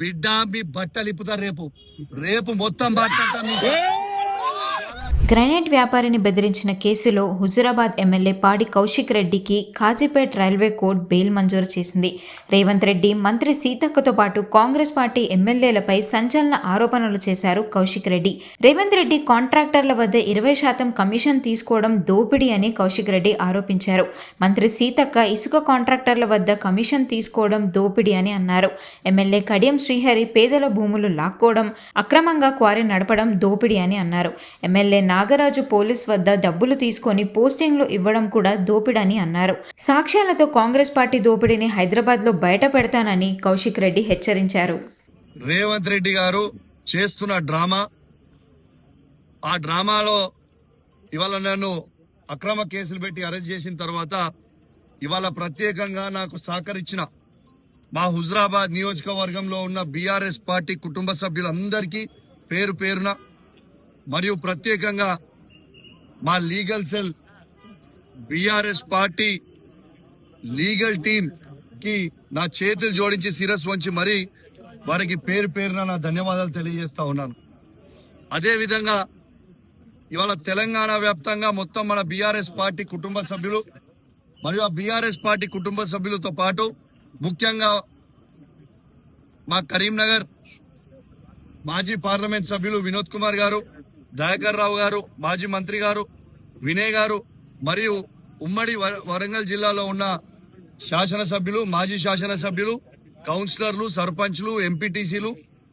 బిడ్డ మీ బట్టలు ఇప్పుతారు రేపు మొత్తం బట్టంతా మీ గ్రానైట్ వ్యాపారిని బెదిరించిన కేసులో హుజురాబాద్ ఎమ్మెల్యే పాడి కౌశిక్ రెడ్డికి కాజీపేట్ రైల్వే కోర్టు బెయిల్ మంజూరు చేసింది. రేవంత్ రెడ్డి, మంత్రి సీతక్కతో పాటు కాంగ్రెస్ పార్టీ ఎమ్మెల్యేలపై సంచలన ఆరోపణలు చేశారు కౌశిక్ రెడ్డి. రేవంత్ రెడ్డి కాంట్రాక్టర్ల వద్ద 20% కమిషన్ తీసుకోవడం దోపిడీ అని కౌశిక్ రెడ్డి ఆరోపించారు. మంత్రి సీతక్క ఇసుక కాంట్రాక్టర్ల వద్ద కమిషన్ తీసుకోవడం దోపిడీ అని అన్నారు. ఎమ్మెల్యే కడియం శ్రీహరి పేదల భూములు లాక్కోవడం, అక్రమంగా క్వారీ నడపడం దోపిడీ అని అన్నారు. ఎమ్మెల్యే నాగరాజు పోలీస్ వద్ద డబ్బులు తీసుకొని పోస్టింగ్లు ఇవ్వడం కూడా దోపిడని అన్నారు. సాక్ష్యాలతో కాంగ్రెస్ పార్టీ దోపిడీని హైదరాబాద్లో బయట పెడతానని కౌశిక్ రెడ్డి హెచ్చరించారు. రేవంత్ రెడ్డి గారు చేస్తున్న డ్రామా, ఆ డ్రామాలో ఇవాళ నన్ను అక్రమ కేసులు పెట్టి అరెస్ట్ చేసిన తర్వాత ఇవాళ ప్రత్యేకంగా నాకు సహకరించిన మా హుజురాబాద్ నియోజకవర్గంలో ఉన్న బీఆర్ఎస్ పార్టీ కుటుంబ సభ్యులందరికీ పేరు పేరున మరియు ప్రత్యేకంగా మా legal cell BRS party legal team కి నా చేతులు జోడించి శిరస్సు వంచి మరీ వారికి పేరు పేరున నా ధన్యవాదాలు తెలియజేస్తా ఉన్నాను. అదేవిధంగా ఇవాళ తెలంగాణ వ్యాప్తంగా మొత్తం మన బీఆర్ఎస్ పార్టీ కుటుంబ సభ్యులు మరియు ఆ బీఆర్ఎస్ పార్టీ కుటుంబ సభ్యులతో పాటు ముఖ్యంగా మా కరీంనగర్ మాజీ పార్లమెంట్ సభ్యులు వినోద్ కుమార్ గారు, దయాకర్ రావు గారు, మాజీ మంత్రి గారు, వినయ్ గారు మరియు ఉమ్మడి వరంగల్ జిల్లాలో ఉన్న శాసనసభ్యులు, మాజీ శాసనసభ్యులు, కౌన్సిలర్లు, సర్పంచ్లు, ఎంపీటీసీలు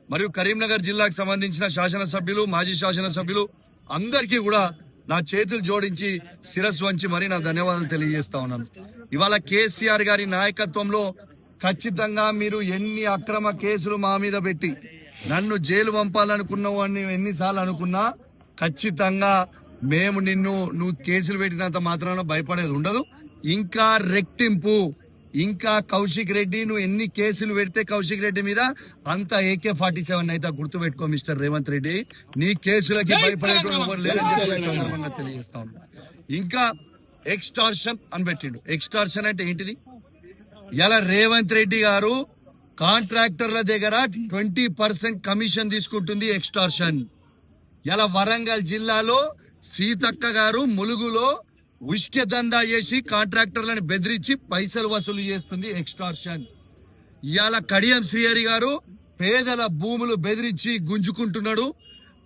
మరియు కరీంనగర్ జిల్లాకు సంబంధించిన శాసనసభ్యులు, మాజీ శాసనసభ్యులు అందరికీ కూడా నా చేతులు జోడించి శిరస్సు వంచి మరీ నా ధన్యవాదాలు తెలియజేస్తా ఉన్నాను. ఇవాళ కేసీఆర్ గారి నాయకత్వంలో ఖచ్చితంగా మీరు ఎన్ని అక్రమ కేసులు మా మీద పెట్టి నన్ను జైలు పంపాలనుకున్నావు అని ఎన్నిసార్లు అనుకున్నా ఖచ్చితంగా మేము నువ్వు కేసులు పెట్టినంత మాత్రాన భయపడేది ఉండదు. ఇంకా రెట్టింపు, ఇంకా కౌశిక్ రెడ్డి నువ్వు ఎన్ని కేసులు పెడితే కౌశిక్ రెడ్డి మీద అంత AK-47 అయితే గుర్తు పెట్టుకో మిస్టర్ రేవంత్ రెడ్డి. నీ కేసులకి భయపడేటోడు ఎవరు లేదని సందర్భంగా తెలియజేస్తా ఉన్నా. ఇంకా ఎక్స్టార్షన్ అని పెట్టిండు. ఎక్స్టార్షన్ అంటే ఏంటిది? ఇలా రేవంత్ రెడ్డి గారు కాంట్రాక్టర్ల దగ్గర 20% కమిషన్ తీసుకుంటుంది. ఎక్స్టార్షన్. ఇలా వరంగల్ జిల్లాలో సీతక్క గారు ములుగులో ఉష్కె దందా చేసి కాంట్రాక్టర్లను బెదిరించి పైసలు వసూలు చేస్తుంది. ఎక్స్టార్షన్. ఇవాళ కడియం శ్రీహరి గారు పేదల భూములు బెదిరించి గుంజుకుంటున్నాడు.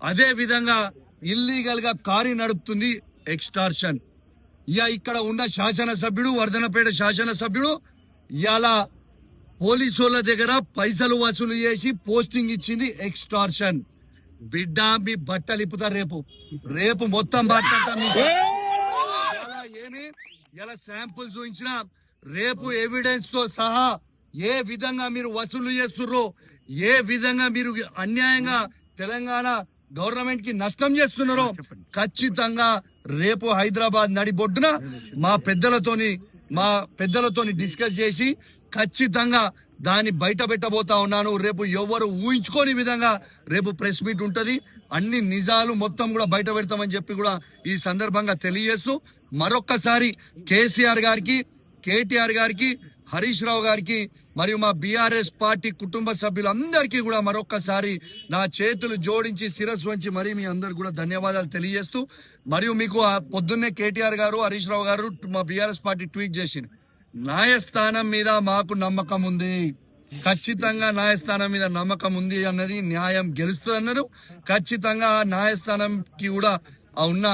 అదే విధంగా ఇల్లీగల్ గా కారీ నడుపుతుంది. ఎక్స్టార్షన్. ఇక్కడ ఉన్న శాసనసభ్యుడు, వర్ధనపేట శాసనసభ్యుడు ఇవాళ పోలీసుల దగ్గర పైసలు వసూలు చేసి పోస్టింగ్ ఇచ్చింది. ఎక్స్టార్షన్. బిడ్డ మీ బట్టలు ఇప్పుతారు రేపు మొత్తం బట్టంతా ఏమి ఇలా శాంపుల్ చూపించిన రేపు ఎవిడెన్స్ తో సహా ఏ విధంగా మీరు వసూలు చేస్తుర్రో, ఏ విధంగా మీరు అన్యాయంగా తెలంగాణ గవర్నమెంట్ కి నష్టం చేస్తున్నారో ఖచ్చితంగా రేపు హైదరాబాద్ నడిబొడ్డున మా పెద్దలతోని డిస్కస్ చేసి ఖచ్చితంగా దాన్ని బయట పెట్టబోతా ఉన్నాను. రేపు ఎవరు ఊహించుకోని విధంగా రేపు ప్రెస్ మీట్ ఉంటది. అన్ని నిజాలు మొత్తం కూడా బయట పెడతామని చెప్పి కూడా ఈ సందర్భంగా తెలియజేస్తూ మరొక్కసారి కేసీఆర్ గారికి, కేటీఆర్ గారికి, హరీష్ రావు గారికి మరియు మా బీఆర్ఎస్ పార్టీ కుటుంబ సభ్యులందరికీ కూడా మరొక్కసారి నా చేతులు జోడించి శిరస్సు వంచి మరీ మీ అందరు కూడా ధన్యవాదాలు తెలియజేస్తూ, మరియు మీకు పొద్దున్నే కేటీఆర్ గారు, హరీష్ రావు గారు మా బీఆర్ఎస్ పార్టీ ట్వీట్ చేసింది. న్యాయస్థానం మీద మాకు నమ్మకం ఉంది, ఖచ్చితంగా న్యాయస్థానం మీద నమ్మకం ఉంది అన్నది, న్యాయం గెలుస్తుంది అన్నారు. ఖచ్చితంగా న్యాయస్థానంకి కూడా ఉన్న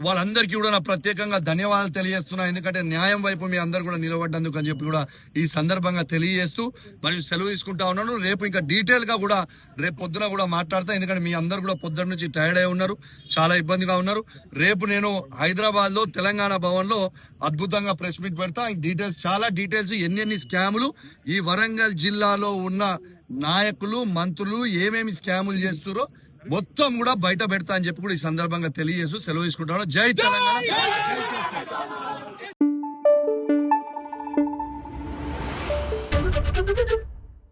వాళ్ళందరికీ కూడా నా ప్రత్యేకంగా ధన్యవాదాలు తెలియజేస్తున్నా. ఎందుకంటే న్యాయం వైపు మీ అందరు కూడా నిలబడ్డందుకు అని చెప్పి కూడా ఈ సందర్భంగా తెలియజేస్తూ మరియు సెలవు తీసుకుంటా ఉన్నాను. రేపు ఇంకా డీటెయిల్ గా కూడా రేపు పొద్దున కూడా మాట్లాడతా. ఎందుకంటే మీ అందరు కూడా పొద్దున్న నుంచి టైర్డ్ అయి ఉన్నారు, చాలా ఇబ్బందిగా ఉన్నారు. రేపు నేను హైదరాబాద్ లో తెలంగాణ భవన్ లో అద్భుతంగా ప్రెస్ మీట్ పెడతా. డీటెయిల్స్, చాలా డీటెయిల్స్, ఎన్ని స్కాములు ఈ వరంగల్ జిల్లాలో ఉన్న నాయకులు, మంత్రులు ఏమేమి స్కాములు చేస్తారో మొత్తం కూడా బయట పెడతా అని చెప్పి కూడా ఈ సందర్భంగా తెలియజేస్తూ సెలవు తీసుకుంటాను. జై తెలంగాణ.